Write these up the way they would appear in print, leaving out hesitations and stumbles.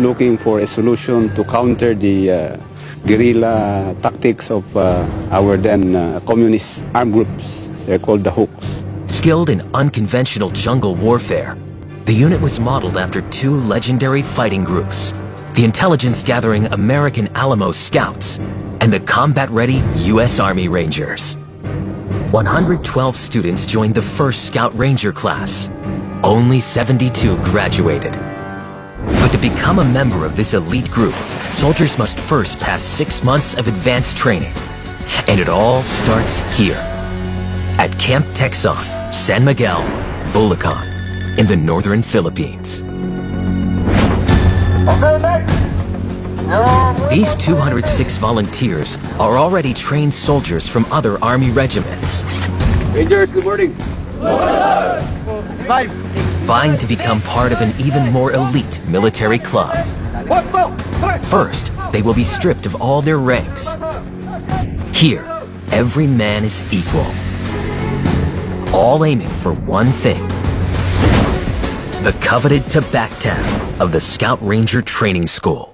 looking for a solution to counter the guerrilla tactics of our then communist armed groups. They're called the Hooks. Skilled in unconventional jungle warfare, the unit was modeled after two legendary fighting groups, the intelligence-gathering American Alamo Scouts and the combat-ready U.S. Army Rangers. 112 students joined the first Scout Ranger class. Only 72 graduated. But to become a member of this elite group, soldiers must first pass 6 months of advanced training. And it all starts here, at Camp Texon, San Miguel, Bulacan, in the northern Philippines. These 206 volunteers are already trained soldiers from other Army regiments. Rangers, good morning. Vying to become part of an even more elite military club. First, they will be stripped of all their ranks. Here, every man is equal. All aiming for one thing: the coveted tabak tab of the Scout Ranger Training School.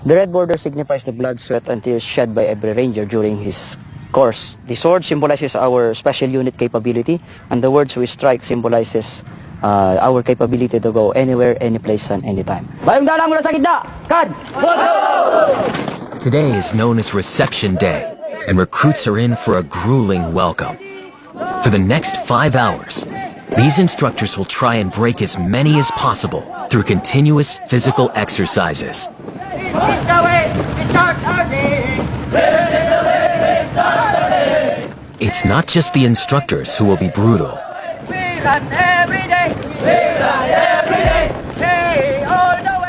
The red border signifies the blood, sweat, and tears shed by every ranger during his course. The sword symbolizes our special unit capability, and the words we strike symbolizes our capability to go anywhere, any place, and anytime. Bayong dalang mula sa gitna! Kad! Today is known as Reception Day, and recruits are in for a grueling welcome. For the next 5 hours, these instructors will try and break as many as possible through continuous physical exercises. It's not just the instructors who will be brutal.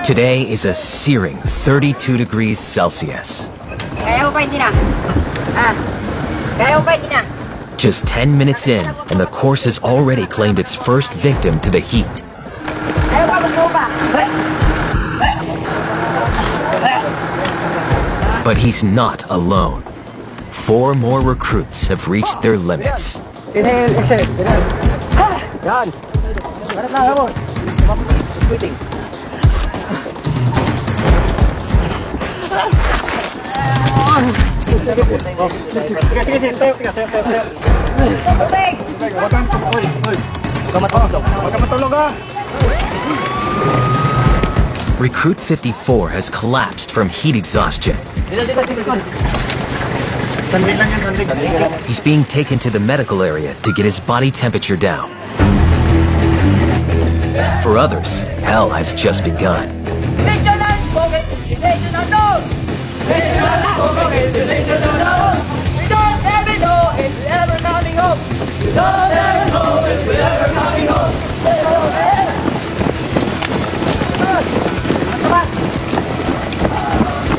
Today is a searing 32 degrees Celsius. Just 10 minutes in, and the course has already claimed its first victim to the heat. But he's not alone. 4 more recruits have reached their limits. Recruit 54 has collapsed from heat exhaustion. He's being taken to the medical area to get his body temperature down. For others, hell has just begun.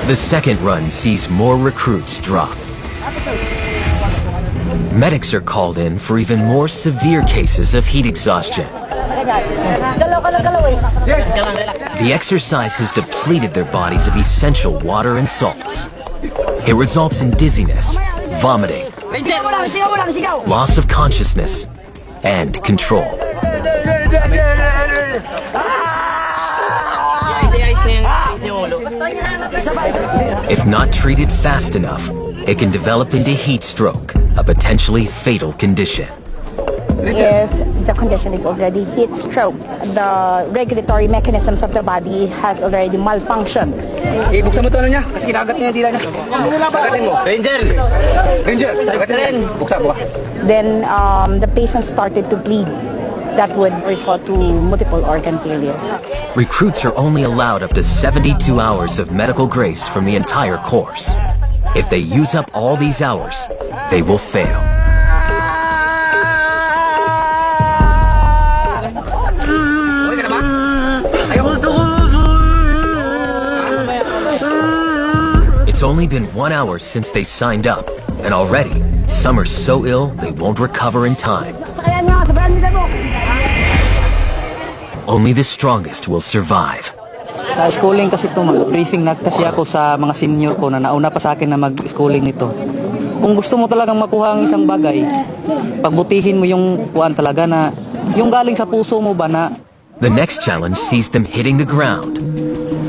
The second run sees more recruits drop. Medics are called in for even more severe cases of heat exhaustion. The exercise has depleted their bodies of essential water and salts. It results in dizziness, vomiting, loss of consciousness, and control. If not treated fast enough, it can develop into heat stroke, a potentially fatal condition. If the condition is already heat stroke, the regulatory mechanisms of the body has already malfunctioned. Ibuksan mo to niya, kasi kinagat niya dila niya. Sagatin mo. Ranger! Ranger! Sagatin mo. Buksan mo. Then the patient started to bleed. That would result to multiple organ failure. Recruits are only allowed up to 72 hours of medical grace from the entire course. If they use up all these hours, they will fail. It's only been 1 hour since they signed up, and already, some are so ill they won't recover in time. Only the strongest will survive. Sa schooling kasi ito, mag-briefing na kasi ako sa mga senior ko na nauna pa sa akin na mag-schooling nito. Kung gusto mo talagang makuha ang isang bagay, pagbutihin mo yung kuwan talaga na, yung galing sa puso mo ba na. The next challenge sees them hitting the ground.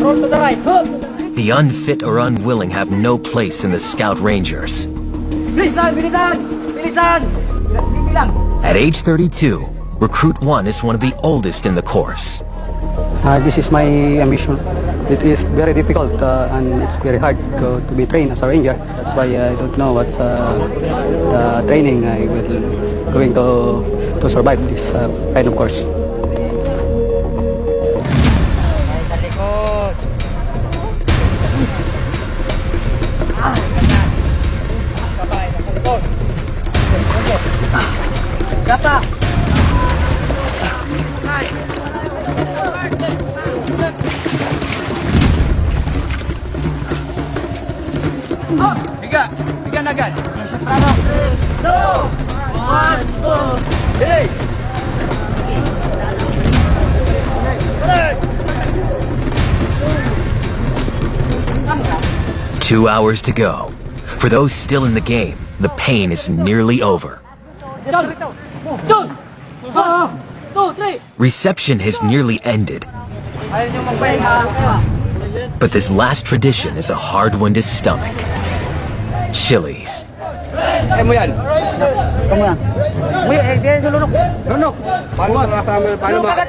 The unfit or unwilling have no place in the Scout Rangers. At age 32, Recruit 1 is one of the oldest in the course. This is my ambition. It is very difficult and it's very hard to be trained as a ranger. That's why I don't know what's the training I will going to survive this kind of course. Bigan agad. Soprano. 2, 1, 2. Hey! 2 hours to go. For those still in the game, the pain is nearly over. Reception has nearly ended. But this last tradition is a hard one to stomach. Chili's. Paano ba?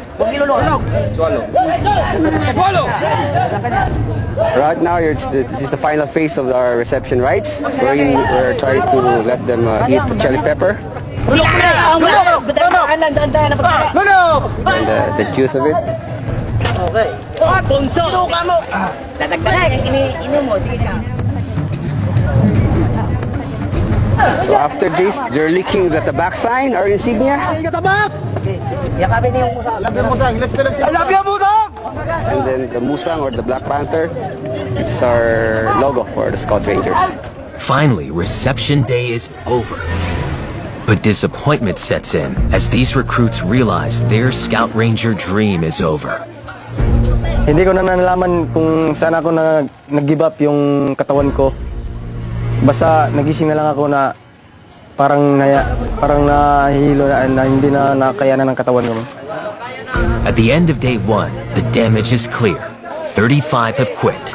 Right now, this is the final phase of our reception rites. We're trying to let them eat the chili pepper and the juice of it. So after this, they're licking the tabak sign or insignia. And then the musang or the Black Panther, it's our logo for the Scout Rangers. Finally, reception day is over. But disappointment sets in as these recruits realize their Scout Ranger dream is over. Hindi ko na nalaman kung saan ako nag-give up yung katawan ko. Basta nagising na lang ako na parang nahihilo na hindi na nakayanan ng katawan ko. At the end of day 1, the damage is clear. 35 have quit.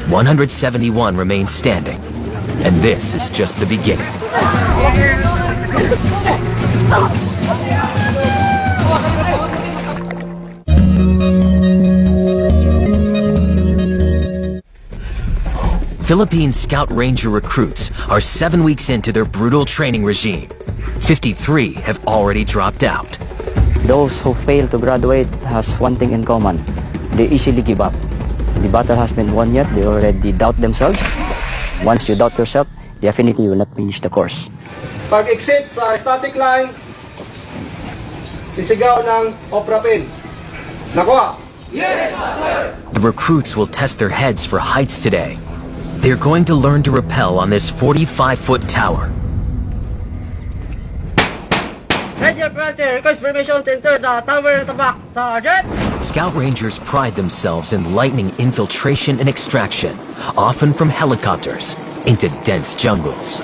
171 remain standing. And this is just the beginning. Philippine Scout Ranger recruits are 7 weeks into their brutal training regime. 53 have already dropped out. Those who fail to graduate has one thing in common. They easily give up. The battle has been won yet. They already doubt themselves. Once you doubt yourself, definitely you will not finish the course. Pag-exit sa static line, sisigaw ng opera pin. Nakuha! The recruits will test their heads for heights today. They're going to learn to rappel on this 45-foot tower. Request permission to enter the tower at the back, Sergeant! Scout Rangers pride themselves in lightning infiltration and extraction, often from helicopters, into dense jungles.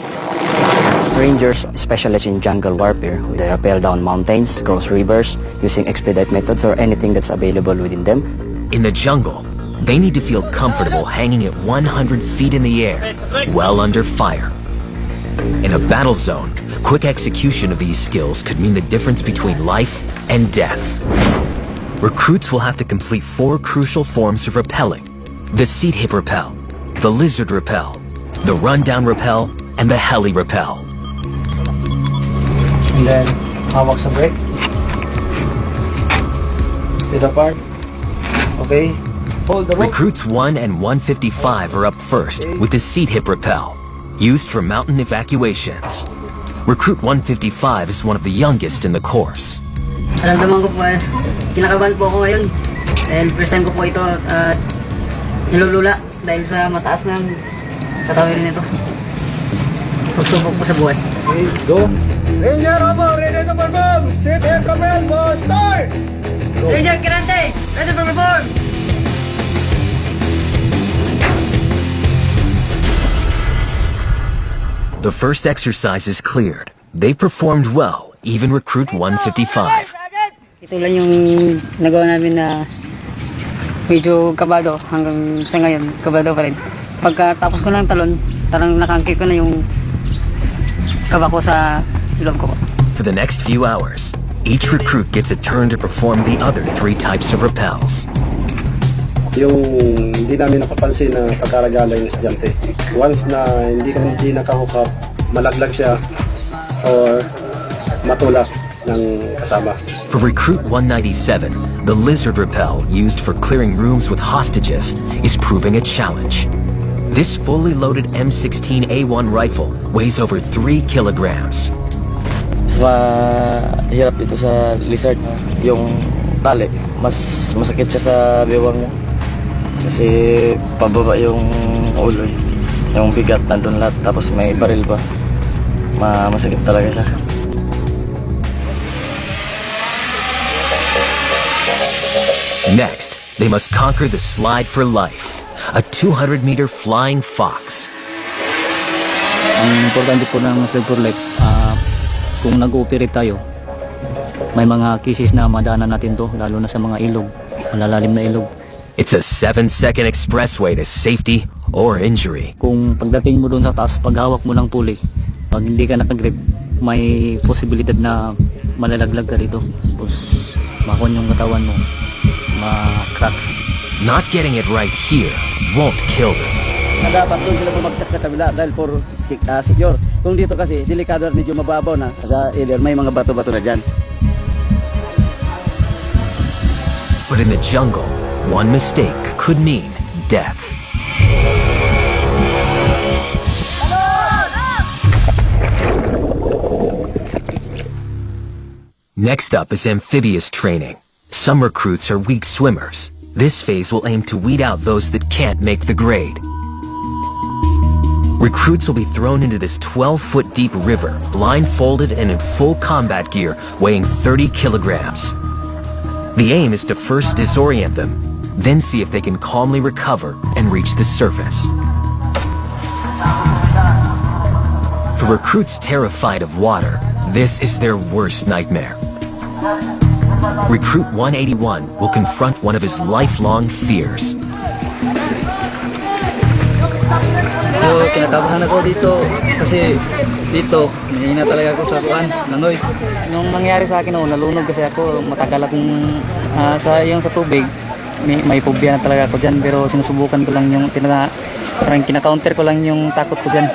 Rangers specialize in jungle warfare. They rappel down mountains, cross rivers, using expedite methods or anything that's available within them. In the jungle, they need to feel comfortable hanging at 100 feet in the air, well under fire. In a battle zone, quick execution of these skills could mean the difference between life and death. Recruits will have to complete 4 crucial forms of rappelling: the seat hip rappel, the lizard rappel, the rundown rappel, and the heli rappel. And then, hawak sa brake. Hit apart. Okay. Hold the rope. Recruits 1 and 155 are up first with the seat hip rappel, used for mountain evacuations. Recruit 155 is one of the youngest in the course. Naramdaman ko po, kinakabahan po ako ngayon. Dahil first time ko po ito nilulula dahil sa mataas ng katawirin nito. Pagsubok po sa buhay. Okay, go! Ranger Robo, ready to perform! Sit and command, boss, start! Ranger Kirante, ready for perform! The first exercise is cleared. They performed well, even recruit 155. Ito lang yung nagawa namin na medyo kabado hanggang sa ngayon, kabado pa rin. Pagkatapos ko ng talon, tarang nakangkit ko na yung kaba ko sa ilong ko. For the next few hours, each recruit gets a turn to perform the other 3 types of rappels. Yung hindi namin napapansin na pagkaragala yung estudyante. Once na hindi nakahook up, malaglag siya or matulak ng kasama. For Recruit 197, the lizard rappel used for clearing rooms with hostages is proving a challenge. This fully loaded M16A1 rifle weighs over 3 kilograms. Mas mahirap dito sa lizard yung tali. Mas masakit siya sa bewang mo. Kasi pababa yung ulo eh. Yung bigat nandun lahat. Tapos may baril pa. Masakit talaga siya. Next, they must conquer the slide for life, a 200-meter flying fox. Ang importante po ng slide for life, kung nag-ooperate tayo, may mga cases na madaanan natin to, lalo na sa mga ilog, malalalim na ilog. It's a 7-second expressway to safety or injury. Kung pagdating mo doon sa taas, paghawak mo ng pulik, pag hindi ka nakagrip, may posibilidad na malalaglag ka dito. Tapos makon yung katawan mo, ma-crack. Not getting it right here won't kill them. Dapat doon sila bumagsak sa kabila dahil for secure. Kung dito kasi, delikado at medyo mababaw na. Sa either may mga bato-bato na dyan. But in the jungle, one mistake could mean death. Next up is amphibious training. Some recruits are weak swimmers. This phase will aim to weed out those that can't make the grade. Recruits will be thrown into this 12-foot deep river, blindfolded and in full combat gear, weighing 30 kilograms. The aim is to first disorient them, then see if they can calmly recover and reach the surface. For recruits terrified of water, this is their worst nightmare. Recruit 181 will confront one of his lifelong fears. So, kinakabahan ako dito kasi dito, mahina talaga ako sa kuan, langoy. Nung nangyari sa akin, nalunod kasi ako, matagal akong sa tubig. May phobia na talaga ako dyan, pero sinusubukan ko lang yung, parang kina-counter ko lang yung takot ko dyan.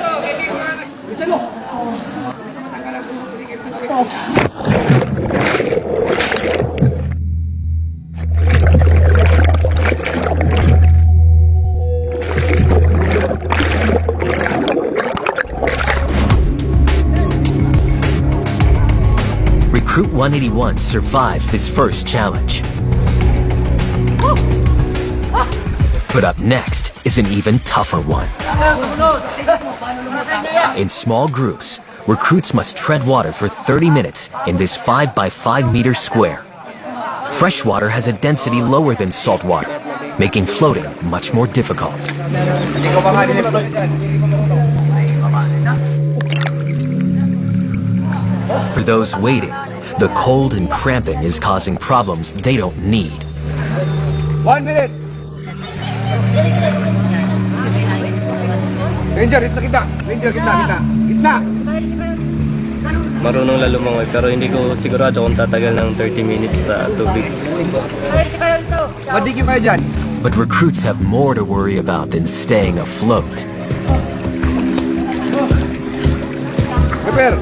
Recruit 181 survives this first challenge. But up next is an even tougher one. In small groups, recruits must tread water for 30 minutes in this 5-by-5 meter square. Fresh water has a density lower than salt water, making floating much more difficult. For those waiting, the cold and cramping is causing problems they don't need. 1 minute! Ranger, ito kita! Ranger, kita! Marunong lang lumangoy pero hindi ko sigurado kung tatagal ng 30 minutes sa tubig. Madigyo kayo dyan! But recruits have more to worry about than staying afloat. Prepare!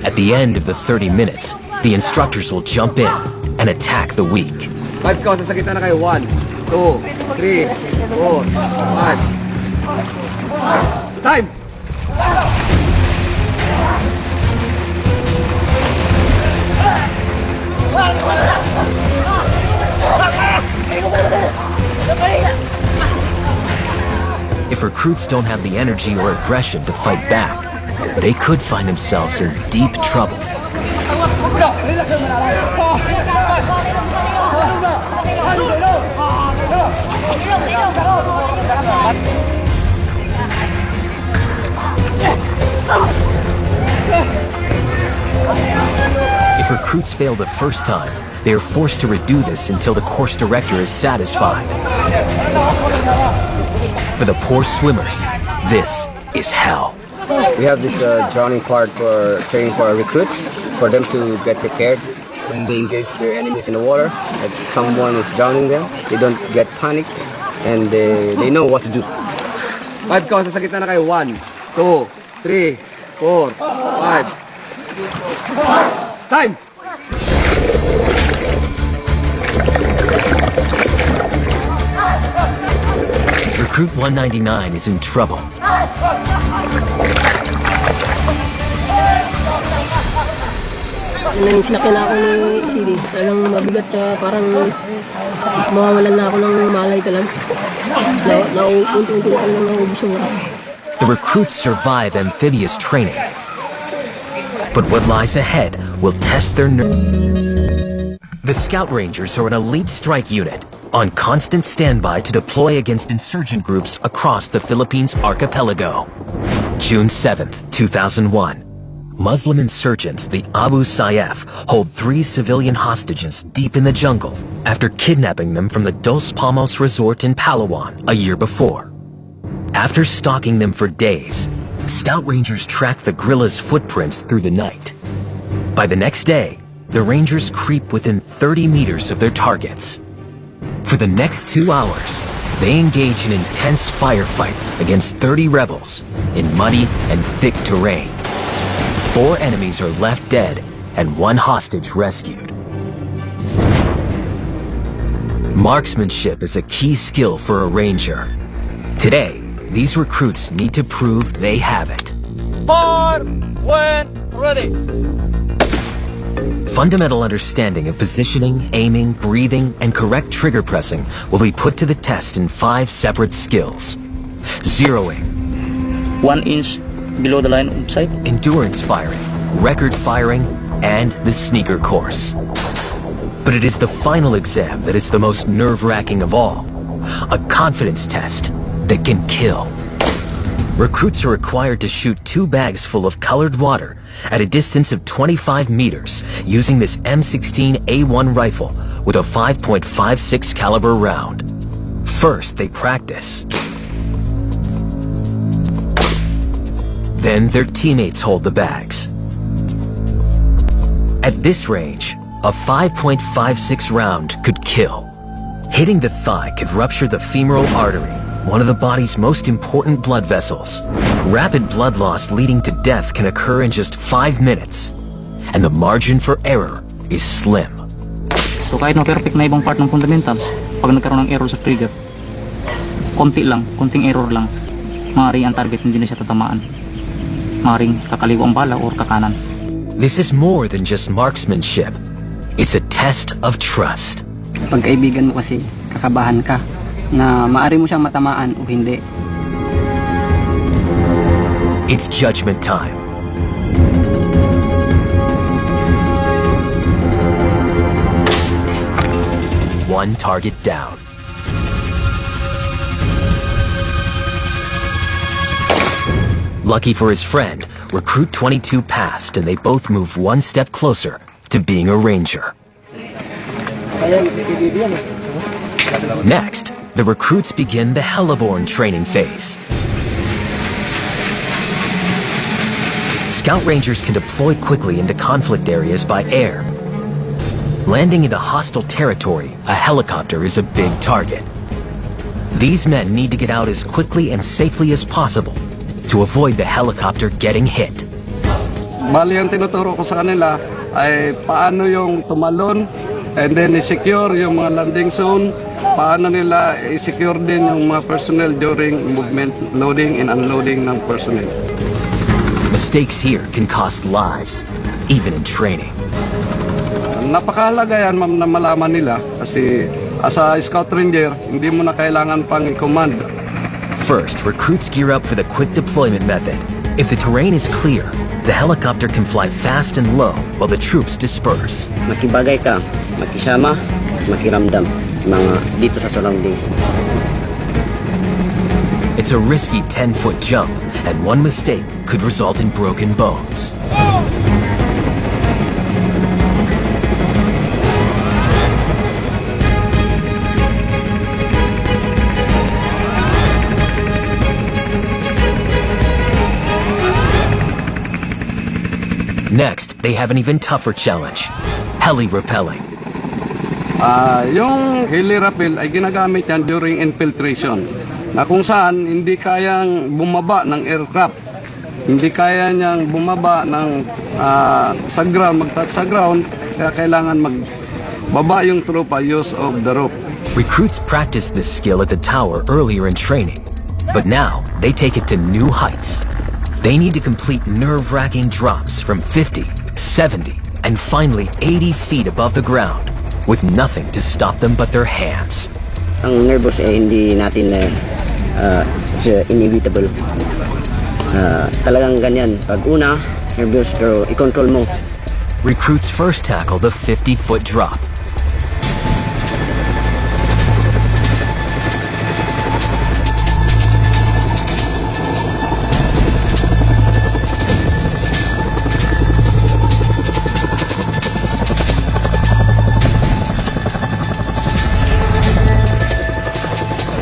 At the end of the 30 minutes, the instructors will jump in and attack the weak. 5 ka, sa kita na kayo. 1, 2, 3, 4, 5. Time! If recruits don't have the energy or aggression to fight back, they could find themselves in deep trouble. If If recruits fail the first time, they are forced to redo this until the course director is satisfied. For the poor swimmers, this is hell. We have this drowning part for training for our recruits, for them to get prepared when they engage their enemies in the water. If someone is drowning them, they don't get panic and they know what to do. 5 ka, sa gitna na kayo. 1, 2, 3, 4, 5. Time! Recruit 199 is in trouble. Nang sinakyan ako ni CD, talagang mabigat siya, parang mawawalan na ako ng malay talaga. Unti-unti na talagang naubos yung oras. The recruits survive amphibious training. But what lies ahead will test their nerve. The Scout Rangers are an elite strike unit on constant standby to deploy against insurgent groups across the Philippines archipelago. June 7th, 2001. Muslim insurgents, the Abu Sayyaf, hold 3 civilian hostages deep in the jungle after kidnapping them from the Dos Palmos resort in Palawan a year before. After stalking them for days, Scout Rangers track the guerrillas' footprints through the night. By the next day, the Rangers creep within 30 meters of their targets. For the next 2 hours, they engage in intense firefight against 30 rebels in muddy and thick terrain. 4 enemies are left dead and 1 hostage rescued. Marksmanship is a key skill for a ranger. Today, these recruits need to prove they have it. Fire when ready. Fundamental understanding of positioning, aiming, breathing, and correct trigger pressing will be put to the test in 5 separate skills. Zeroing, 1 inch below the line of sight. Endurance firing, record firing, and the sneaker course. But it is the final exam that is the most nerve-wracking of all. A confidence test that can kill. Recruits are required to shoot 2 bags full of colored water at a distance of 25 meters using this M16A1 rifle with a 5.56 caliber round. First, they practice. Then their teammates hold the bags. At this range, a 5.56 round could kill. Hitting the thigh could rupture the femoral artery, one of the body's most important blood vessels. Rapid blood loss leading to death can occur in just 5 minutes, and the margin for error is slim. So kahit na-perfect na ibang part ng fundamentals, pag nagkaroon ng error sa trigger, konting error lang, maaaring ang target hindi na siya tatamaan. Maaaring kakaliwa ang bala or kakanan. This is more than just marksmanship. It's a test of trust. Pag kaibigan mo kasi, kakabahan ka na maaari mo siyang matamaan o hindi. It's judgment time. One target down. Lucky for his friend, Recruit 22 passed and they both move 1 step closer to being a ranger. Next, the recruits begin the Heliborn training phase. Scout Rangers can deploy quickly into conflict areas by air. Landing into hostile territory, a helicopter is a big target. These men need to get out as quickly and safely as possible to avoid the helicopter getting hit. Bali, ang tinuturo ko sa kanila ay paano yung tumalon and then i-secure yung mga landing zone, paano nila i-secure din yung mga personnel during movement, loading and unloading ng personnel. Mistakes here can cost lives, even in training. Napakahalaga yan na malaman nila kasi as a Scout Ranger, hindi mo na kailangan pang i-command. First, recruits gear up for the quick deployment method. If the terrain is clear, the helicopter can fly fast and low while the troops disperse. Makibagay ka, makisama, makiramdam mga dito sa surrounding. It's a risky 10-foot jump, and one mistake could result in broken bones. Next, they have an even tougher challenge, heli rappelling. Yung heli rappel ay ginagamit yan during infiltration na kung saan hindi kayang bumaba ng aircraft. Hindi kaya niyang bumaba ng sa ground, mag-touch sa ground, kaya kailangan magbaba yung tropa use of the rope. Recruits practiced this skill at the tower earlier in training, but now they take it to new heights. They need to complete nerve-wracking drops from 50, 70, and finally 80 feet above the ground, with nothing to stop them but their hands. Ang nervous hindi natin it's inevitable. Talagang ganyan. Pag una, nervous pero i-control mo. Recruits first tackle the 50-foot drop.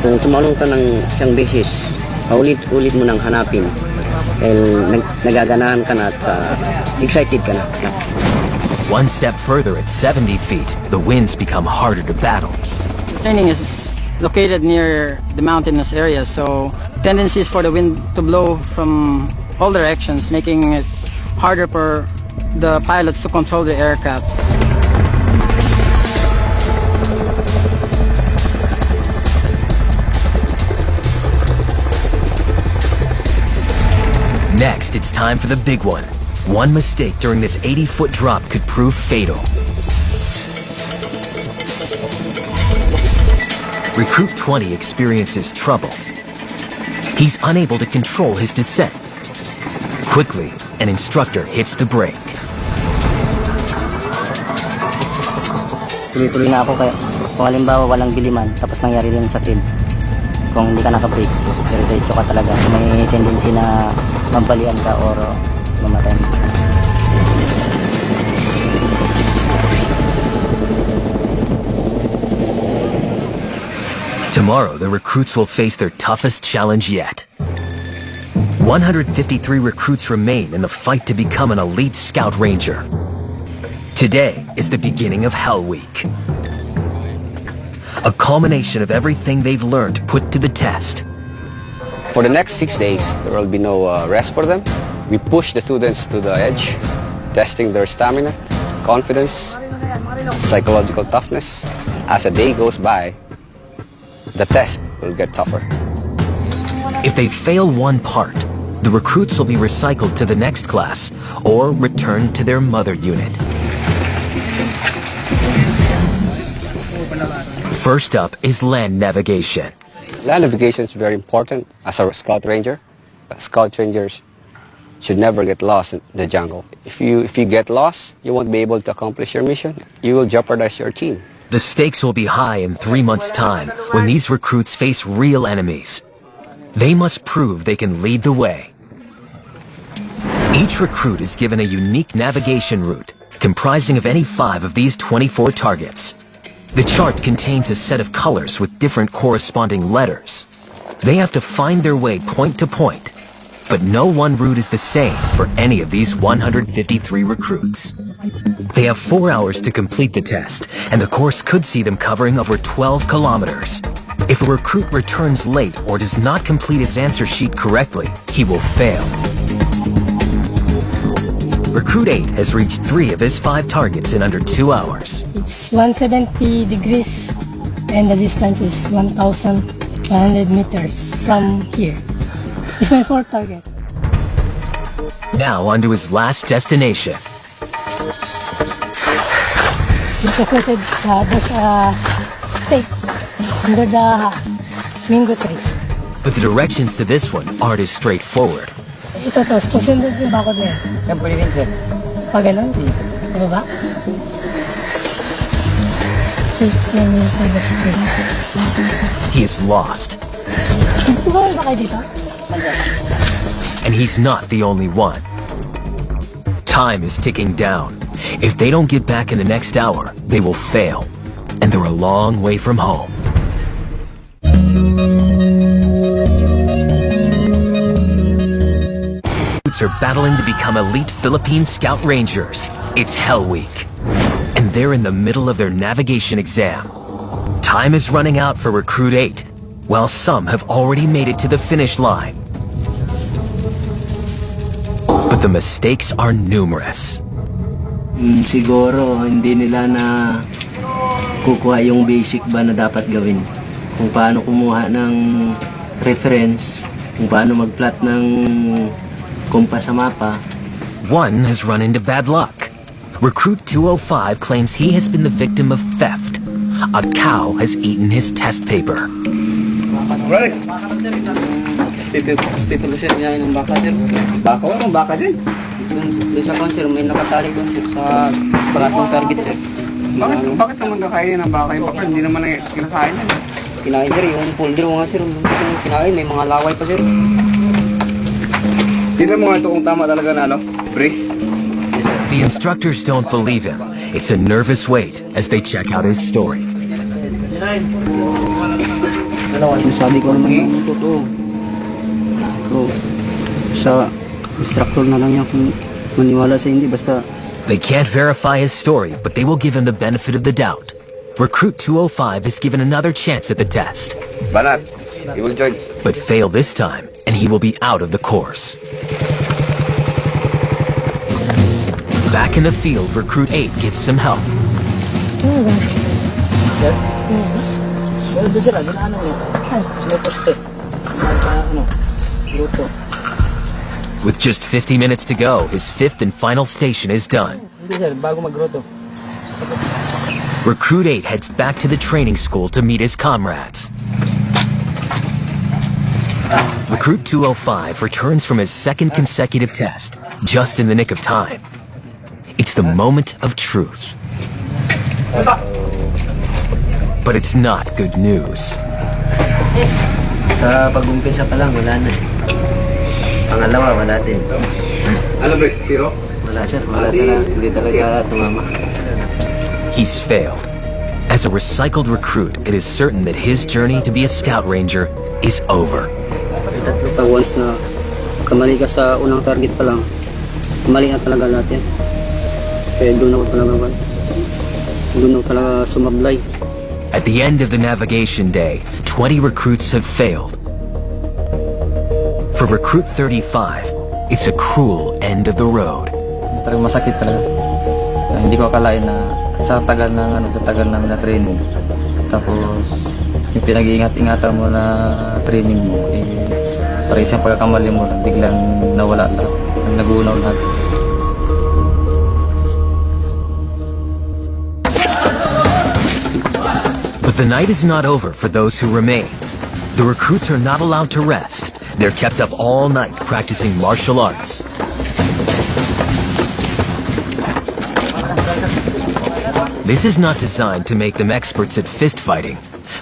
Kung tumalong ka ng siyang beses, paulit-ulit mo nang hanapin. Dahil nagaganahan ka na at excited ka na. One step further at 70 feet, the winds become harder to battle. Training is located near the mountainous area, so tendency is for the wind to blow from all directions, making it harder for the pilots to control the aircraft. Next, it's time for the big one. One mistake during this 80-foot drop could prove fatal. Recruit 20 experiences trouble. He's unable to control his descent. Quickly, an instructor hits the brake. Tuloy-tuloy na ako kaya kung halimbawa walang biliman tapos nangyari rin sa field. Kung hindi ka naka-brake, diretso ka talaga. May tendency na mabalian ka or mamatay. Tomorrow, the recruits will face their toughest challenge yet. 153 recruits remain in the fight to become an elite scout ranger. Today is the beginning of Hell Week. A culmination of everything they've learned put to the test. For the next 6 days, there will be no rest for them. We push the students to the edge, testing their stamina, confidence, psychological toughness. As the day goes by, the test will get tougher. If they fail one part, the recruits will be recycled to the next class or returned to their mother unit. First up is land navigation. Land navigation is very important as a scout ranger. Scout rangers should never get lost in the jungle. If you get lost, you won't be able to accomplish your mission. You will jeopardize your team. The stakes will be high in 3 months' time when these recruits face real enemies. They must prove they can lead the way. Each recruit is given a unique navigation route comprising of any 5 of these 24 targets. The chart contains a set of colors with different corresponding letters. They have to find their way point to point, but no one route is the same for any of these 153 recruits. They have 4 hours to complete the test, and the course could see them covering over 12 kilometers. If a recruit returns late or does not complete his answer sheet correctly, he will fail. Recruit 8 has reached 3 of his 5 targets in under 2 hours. It's 170 degrees and the distance is 1,100 meters from here. It's my 4th target. Now on to his last destination. Located, there's a stake under the mango trees. But the directions to this one aren't as straightforward. Ito to, susundin yung bakod na yan. Yan pwede rin sir. Pag ganun, baba. He is lost. Bukawin ba kayo dito? And he's not the only one. Time is ticking down. If they don't get back in the next hour, they will fail. And they're a long way from home. Recruits are battling to become elite Philippine Scout Rangers. It's Hell Week, and they're in the middle of their navigation exam. Time is running out for Recruit 8, while some have already made it to the finish line. But the mistakes are numerous. Siguro hindi nila na kukuha yung basic ba na dapat gawin. Kung paano kumuha ng reference, kung paano mag-plot ng kompas sa mapa. One has run into bad luck. Recruit 205 claims he has been the victim of theft. A cow has eaten his test paper. Hospital sir, niya ng baka sir. Baka walang baka din. Doon sa kon sir, may nakatali doon sir sa pangatlong target sir. Bakit naman kakainin ng baka yung baka? Hindi naman kinakain yan. Kinain sir, yung folder mo nga sir. Kinain, may mga laway pa sir. Tignan mo nga ito kung tama talaga na ano? Brace? The instructors don't believe him. It's a nervous wait as they check out his story. Sinasabi ko naman yung totoo. So, sa instructor na lang yan kung maniwala sa hindi, basta... They can't verify his story, but they will give him the benefit of the doubt. Recruit 205 is given another chance at the test. Banat, he will join. But fail this time, and he will be out of the course. Back in the field, Recruit 8 gets some help. With just 50 minutes to go, his fifth and final station is done. Recruit 8 heads back to the training school to meet his comrades. Recruit 205 returns from his second consecutive test, just in the nick of time. It's the moment of truth. But it's not good news. Sa pag-umpisa pa lang, wala na. Pangalawa, wala din. Ano ba, zero? Wala sir, wala talaga. Hindi talaga tumama. He's failed. As a recycled recruit, it is certain that his journey to be a Scout Ranger is over. Basta once na kamali ka sa unang target pa lang, kamali na talaga natin. Kaya doon ako talaga sumablay. At the end of the navigation day, 20 recruits have failed. For Recruit 35, it's a cruel end of the road. Talagang masakit talaga. Hindi ko akalain na sa tagal ng na-training. Tapos yung pinag-iingat-ingatan mo na training mo, para isang pagkakamali mo, biglang nawala lahat. Nagunaw lahat. But the night is not over for those who remain. The recruits are not allowed to rest. They're kept up all night practicing martial arts. This is not designed to make them experts at fist fighting,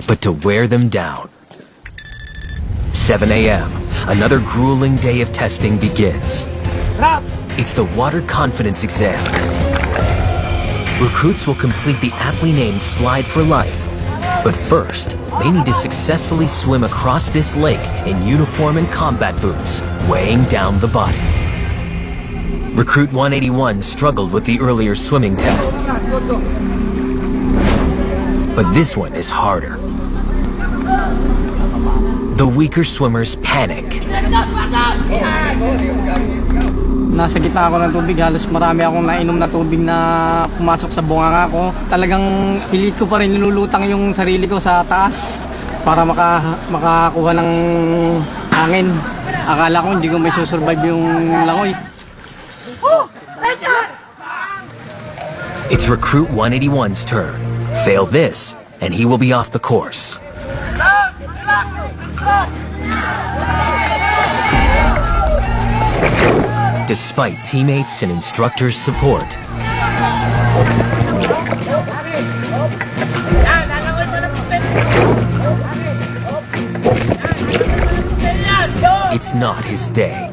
but to wear them down. 7 a.m. Another grueling day of testing begins. It's the water confidence exam. Recruits will complete the aptly named Slide for Life. But first, they need to successfully swim across this lake in uniform and combat boots, weighing down the body. Recruit 181 struggled with the earlier swimming tests. But this one is harder. The weaker swimmers panic. Nasa gitna ako ng tubig, halos marami akong nainom na tubig na pumasok sa bunganga ko. Talagang pilit ko pa rin nilulutang yung sarili ko sa taas para makakuha ng hangin. Akala ko hindi ko may susurvive yung langoy. It's Recruit 181's turn. Fail this, and he will be off the course. Despite teammates and instructors' support, it's not his day.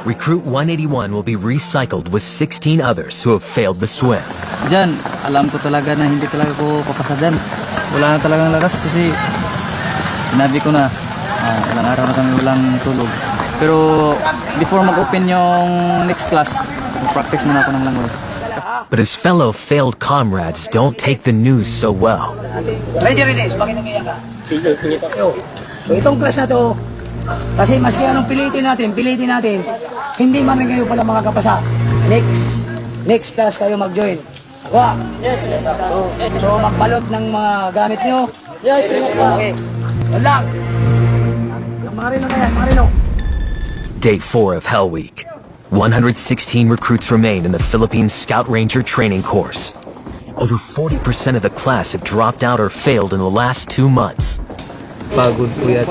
Recruit 181 will be recycled with 16 others who have failed the swim. Diyan, alam ko talaga na hindi talaga ko papasa dyan. Wala na talagang lakas kasi sinabi ko na ilang araw na kami walang tulog. Pero before mag-open yung next class, practice muna ako ng langoy. But his fellow failed comrades don't take the news so well. Ready, Rines, bakit umiyak ka? So, itong class na to, kasi maski anong pilitin natin, hindi man rin kayo pala makakapasa. Next class kayo mag-join. Wa? Yes, yes. So, magbalot ng mga gamit nyo? Yes, yes. Okay. Wala. Yung marino na yan, marino. Day 4 of Hell Week. 116 recruits remain in the Philippine Scout Ranger training course. Over 40% of the class have dropped out or failed in the last 2 months. Pagod po yan.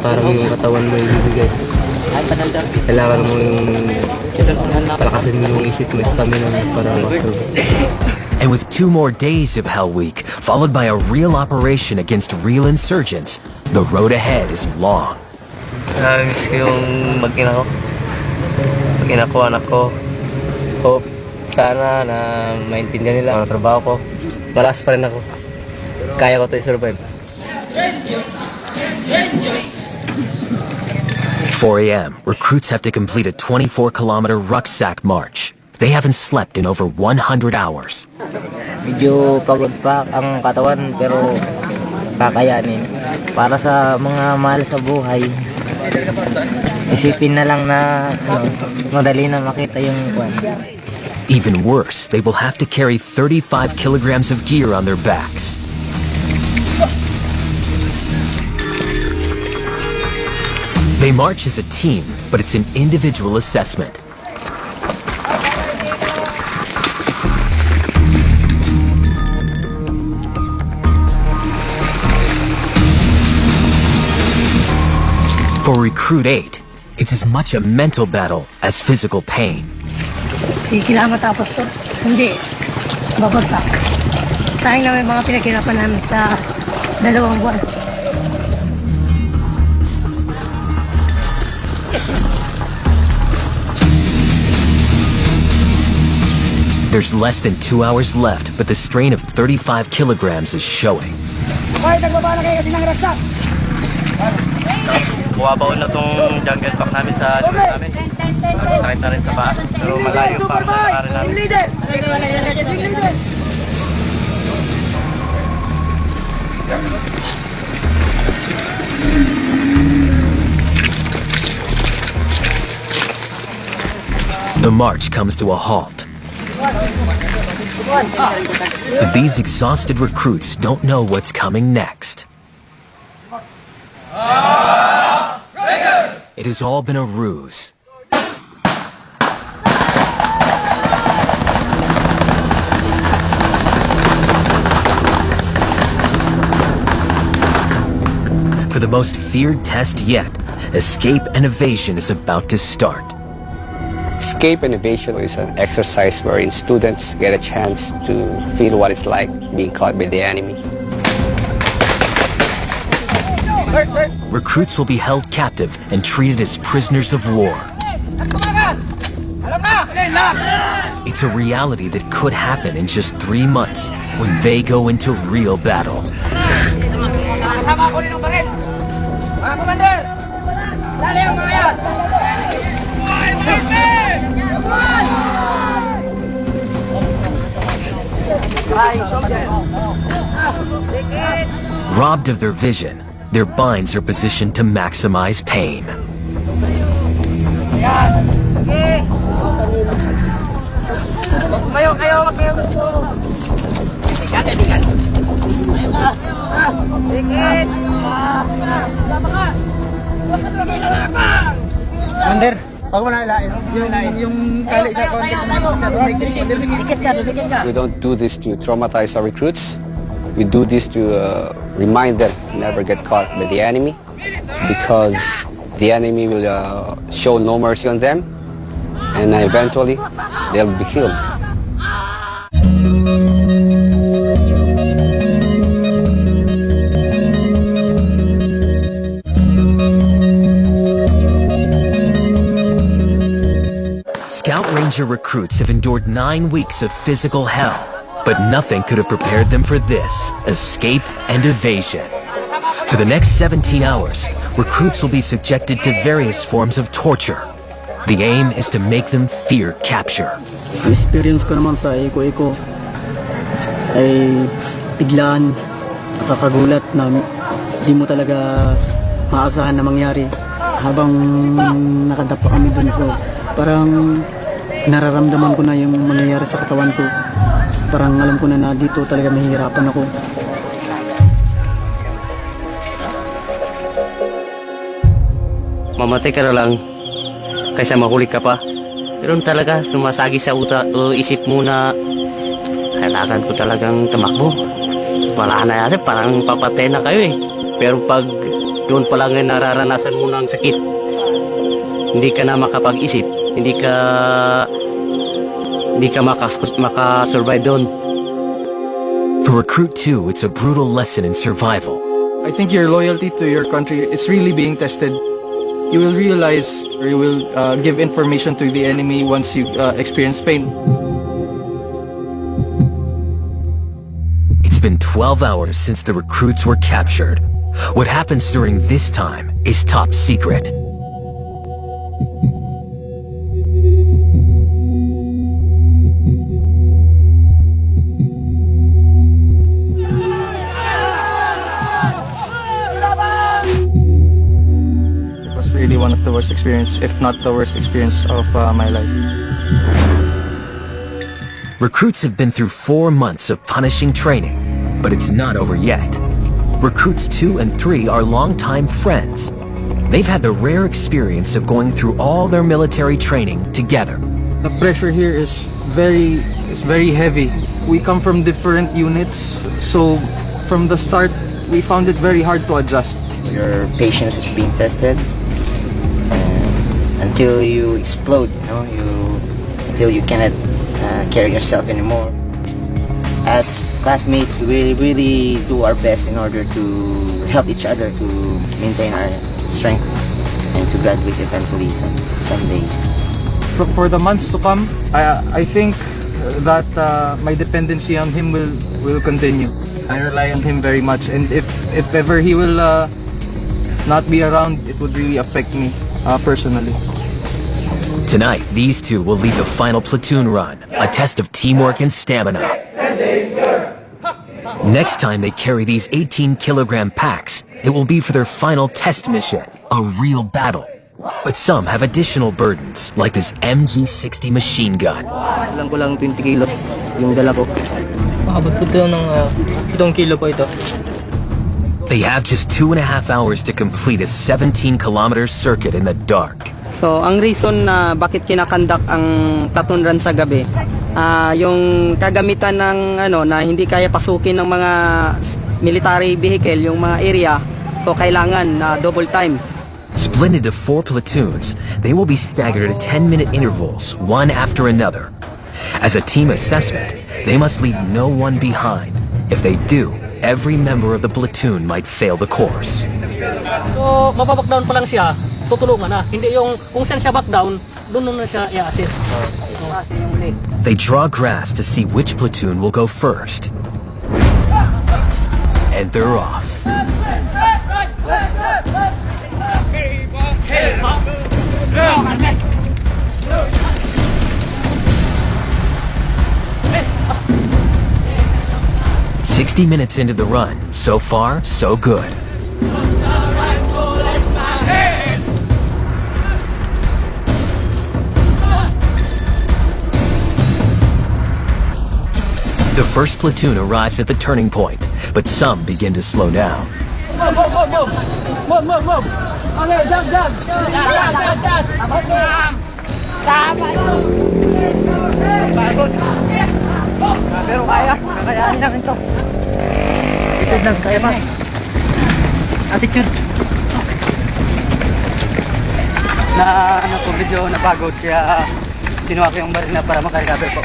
Parang yung katawan mo yung bibigay. Kailangan mo yung palakasin mo yung isip mo, stamina mo para masurvive. And with 2 more days of Hell Week, followed by a real operation against real insurgents, the road ahead is long. Miss ko yung mag-ina ko. Mag-ina ko, anak ko. Hope sana na maintindihan nila ang trabaho ko. Malakas pa rin ako. Kaya ko ito i-survive. 4 a.m., recruits have to complete a 24-kilometer rucksack march. They haven't slept in over 100 hours. Medyo pagod pa ang katawan pero kakayanin. Para sa mga mahal sa buhay, isipin na lang na madali na makita yung kwan. Even worse, they will have to carry 35 kilograms of gear on their backs. They march as a team, but it's an individual assessment. For Recruit 8, it's as much a mental battle as physical pain. Kailangan matapos to. Hindi. Babagsak. Sayang naman yung mga pinaghirapan namin sa 2 buwan. There's less than 2 hours left, but the strain of 35 kilograms is showing. Okay, nagbaba na kayo kasi ng raksak. Buwabaon na tong jungle pack namin sa likod namin. Sakit na rin sa paa. Pero malayo pa ang nakakarin namin. The march comes to a halt. But these exhausted recruits don't know what's coming next. It has all been a ruse. For the most feared test yet, escape and evasion is about to start. Escape and evasion is an exercise wherein students get a chance to feel what it's like being caught by the enemy. Recruits will be held captive and treated as prisoners of war. It's a reality that could happen in just 3 months when they go into real battle. Robbed of their vision, their binds are positioned to maximize pain. Under, pag mo na ilain, yung kali sa We don't do this to traumatize our recruits. We do this to remind them never get caught by the enemy, because the enemy will show no mercy on them, and eventually they'll be killed. Scout Ranger recruits have endured 9 weeks of physical hell, but nothing could have prepared them for this, escape and evasion. For For the next 17 hours, recruits will be subjected to various forms of torture. The aim is to make them fear capture. Experience ko naman sa Iko-Iko ay biglaan, nakakagulat na di mo talaga maasahan na mangyari habang nakadapa kami dun. So parang nararamdaman ko na yung mangyayari sa katawan ko. Parang alam ko na dito talaga mahihirapan ako. Mamatay ka na lang kaysa mahuli ka pa. Pero talaga sumasagi sa isip mo na kailangan ko talagang tumakbo. Wala na yata, parang papatay na kayo eh. Pero pag doon pa lang nararanasan mo ng sakit, hindi ka na makapag-isip, hindi ka makasurvive doon. For Recruit 2, it's a brutal lesson in survival. I think your loyalty to your country is really being tested. You will realize, or you will give information to the enemy once you experience pain. It's been 12 hours since the recruits were captured. What happens during this time is top secret. Really one of the worst experience, if not the worst experience of my life. Recruits have been through 4 months of punishing training, but it's not over yet. Recruits 2 and 3 are longtime friends. They've had the rare experience of going through all their military training together. The pressure here is very heavy. We come from different units, so from the start we found it very hard to adjust. Your patience is being tested. Until you explode, until you cannot carry yourself anymore. As classmates, we really do our best in order to help each other to maintain our strength and to graduate eventually someday. For the months to come, I think that my dependency on him will continue. I rely on him very much, and if ever he will not be around, it would really affect me personally. Tonight, these two will lead the final platoon run, a test of teamwork and stamina. Next time they carry these 18-kilogram packs, it will be for their final test mission, a real battle. But some have additional burdens, like this MG60 machine gun. Alam ko lang 20 kilos yung dala ko. Maabot po ito ng 7 kilo po ito. They have just 2.5 hours to complete a 17-kilometer circuit in the dark. So, ang reason na bakit kinakandak ang platoon run sa gabi, yung kagamitan ng na hindi kaya pasukin ng mga military vehicle, yung mga area, so kailangan double time. Split into 4 platoons, they will be staggered at 10-minute intervals, one after another. As a team assessment, they must leave no one behind. If they do, every member of the platoon might fail the course. So, mababak down pa lang siya, tutulungan na. Hindi yung kung saan siya back down, doon na siya i-assist. They draw grass to see which platoon will go first. And they're off. "60 minutes into the run. So far, so good." The first platoon arrives at the turning point, but some begin to slow down. Move! Okay, jump! Pero kakayanin namin to. Ito lang, kaya ba? Attitude. Medyo napagod, kaya kinuha ko yung baril na para makarecover po.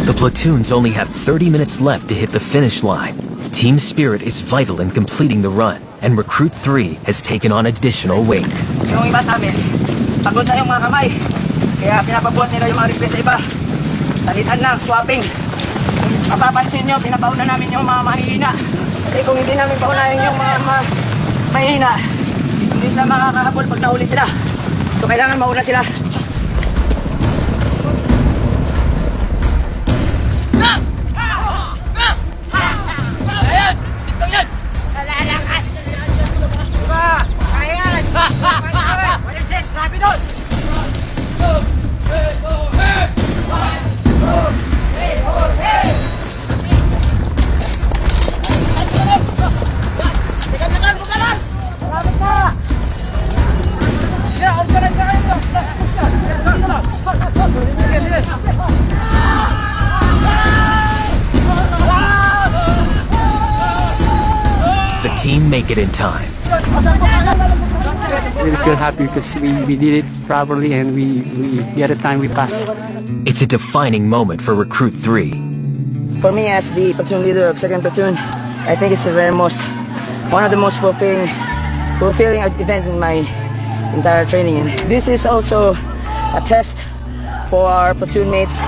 The platoons only have 30 minutes left to hit the finish line. Team spirit is vital in completing the run, and Recruit 3 has taken on additional weight. Yung iba sa amin, pagod na yung mga kamay. Kaya pinapabuhat nila yung mga request sa iba. Salitan lang, swapping. mapapansin nyo, pinapauna namin yung mga mahihina. Kasi kung hindi namin paunahin yung mga mahihina, hindi sila makakahabol pag nahuli sila. So kailangan mauna sila. Ayan! Sintong yan! Lalakas! Diba? Ayan! Walang sense! Grabe doon! The team make it in time. We feel happy because we did it properly and we the other time we passed. It's a defining moment for Recruit 3. For me, as the platoon leader of 2nd Platoon, I think it's one of the most fulfilling event in my entire training. And this is also a test for our platoon mates,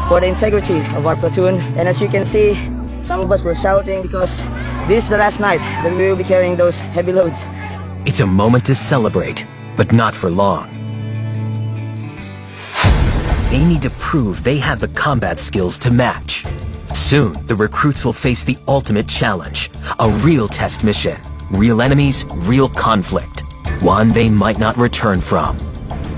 for the integrity of our platoon. And as you can see, some of us were shouting because this is the last night that we will be carrying those heavy loads. It's a moment to celebrate, but not for long. They need to prove they have the combat skills to match. Soon, the recruits will face the ultimate challenge, a real test mission. Real enemies, real conflict. One they might not return from.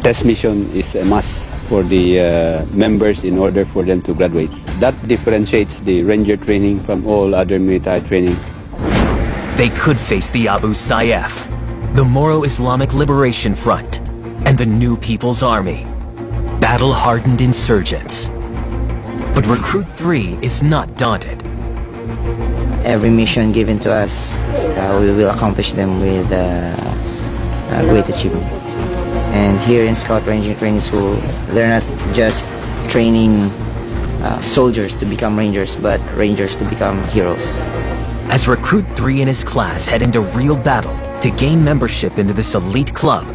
Test mission is a must for the members in order for them to graduate. That differentiates the Ranger training from all other military training. They could face the Abu Sayyaf, the Moro Islamic Liberation Front, and the New People's Army. Battle-hardened insurgents. But Recruit 3 is not daunted. Every mission given to us, we will accomplish them with great achievement. And here in Scout Ranger Training School, they're not just training soldiers to become Rangers, but Rangers to become heroes. As Recruit 3 and his class head into real battle to gain membership into this elite club,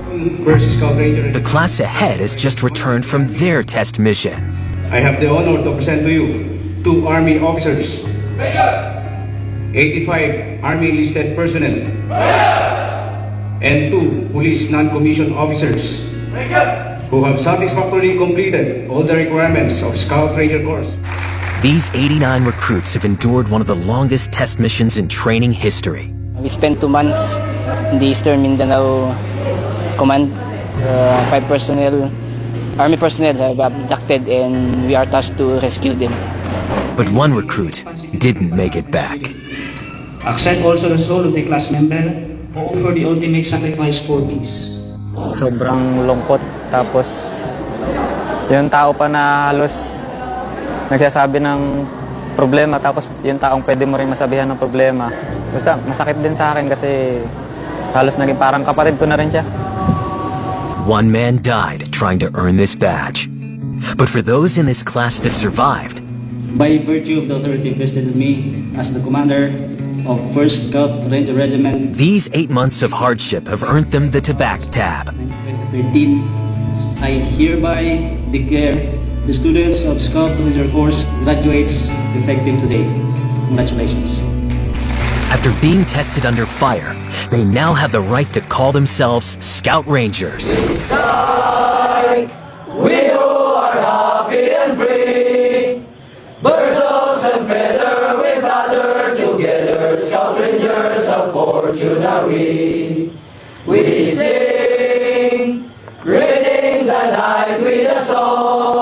the class ahead has just returned from their test mission. I have the honor to present to you 2 Army officers, 85 Army enlisted personnel, and 2 police non-commissioned officers who have satisfactorily completed all the requirements of Scout Ranger course. These 89 recruits have endured one of the longest test missions in training history. We spent 2 months in the Eastern Mindanao Command. 5 personnel, Army personnel have abducted and we are tasked to rescue them. But one recruit didn't make it back. Accept also the soul of the class member who offer the ultimate sacrifice for peace. Sobrang lungkot, tapos yung tao pa na halos nagsasabi ng problema, tapos yung taong pwede mo rin masabihan ng problema. Basta masakit din sa akin kasi halos naging parang kapatid ko na rin siya. One man died trying to earn this badge. But for those in this class that survived, by virtue of the authority vested in me as the commander of 1st Scout Ranger Regiment, these 8 months of hardship have earned them the Tabak tab. 2013, I hereby declare the students of Scout Ranger course graduates effective today. Congratulations. After being tested under fire, they now have the right to call themselves Scout Rangers. Sky, we are happy and free. Birds of and feather we gather together. Scout Rangers of fortune are we. We sing greetings the night with a song.